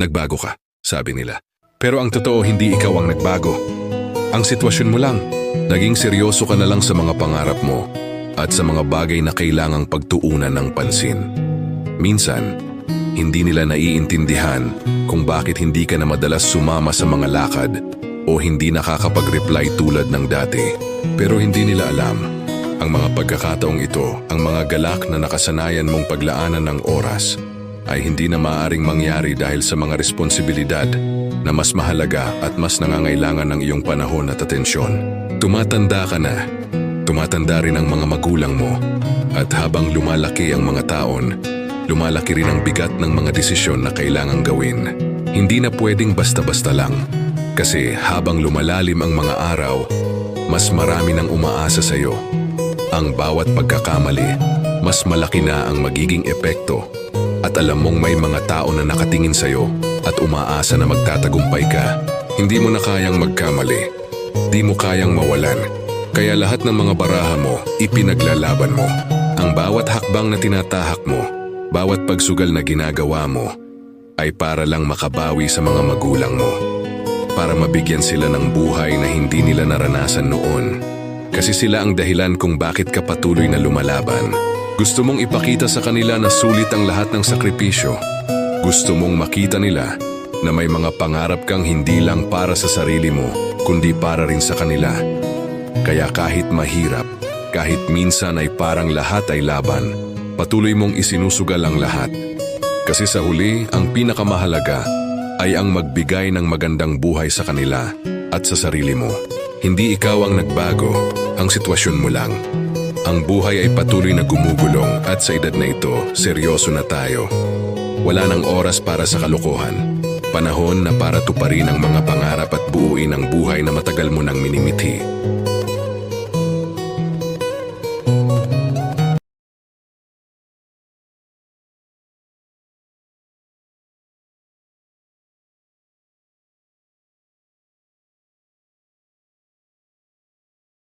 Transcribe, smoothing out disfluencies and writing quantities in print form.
nagbago ka, sabi nila. Pero ang totoo, hindi ikaw ang nagbago. Ang sitwasyon mo lang. Naging seryoso ka na lang sa mga pangarap mo at sa mga bagay na kailangang pagtuunan ng pansin. Minsan, hindi nila naiintindihan kung bakit hindi ka na madalas sumama sa mga lakad o hindi nakakapag-reply tulad ng dati. Pero hindi nila alam, ang mga pagkakataong ito, ang mga galak na nakasanayan mong paglaanan ng oras, ay hindi na maaaring mangyari dahil sa mga responsibilidad na mas mahalaga at mas nangangailangan ng iyong panahon at atensyon. Tumatanda ka na, tumatanda rin ang mga magulang mo, at habang lumalaki ang mga taon, lumalaki rin ang bigat ng mga desisyon na kailangang gawin. Hindi na pwedeng basta-basta lang, kasi habang lumalalim ang mga araw, mas marami nang umaasa sa iyo. Ang bawat pagkakamali, mas malaki na ang magiging epekto, at alam mong may mga tao na nakatingin sa iyo at umaasa na magtatagumpay ka. Hindi mo na kayang magkamali, di mo kayang mawalan, kaya lahat ng mga baraha mo, ipinaglalaban mo. Ang bawat hakbang na tinatahak mo, bawat pagsugal na ginagawa mo, ay para lang makabawi sa mga magulang mo. Para mabigyan sila ng buhay na hindi nila naranasan noon. Kasi sila ang dahilan kung bakit ka patuloy na lumalaban. Gusto mong ipakita sa kanila na sulit ang lahat ng sakripisyo. Gusto mong makita nila na may mga pangarap kang hindi lang para sa sarili mo, kundi para rin sa kanila. Kaya kahit mahirap, kahit minsan ay parang lahat ay laban, patuloy mong isinusugal ang lahat. Kasi sa huli, ang pinakamahalaga ay ang magbigay ng magandang buhay sa kanila at sa sarili mo. Hindi ikaw ang nagbago, ang sitwasyon mo lang. Ang buhay ay patuloy na gumugulong at sa edad na ito, seryoso na tayo. Wala nang oras para sa kalokohan. Panahon na para tuparin ang mga pangarap at buuin ang buhay na matagal mo nang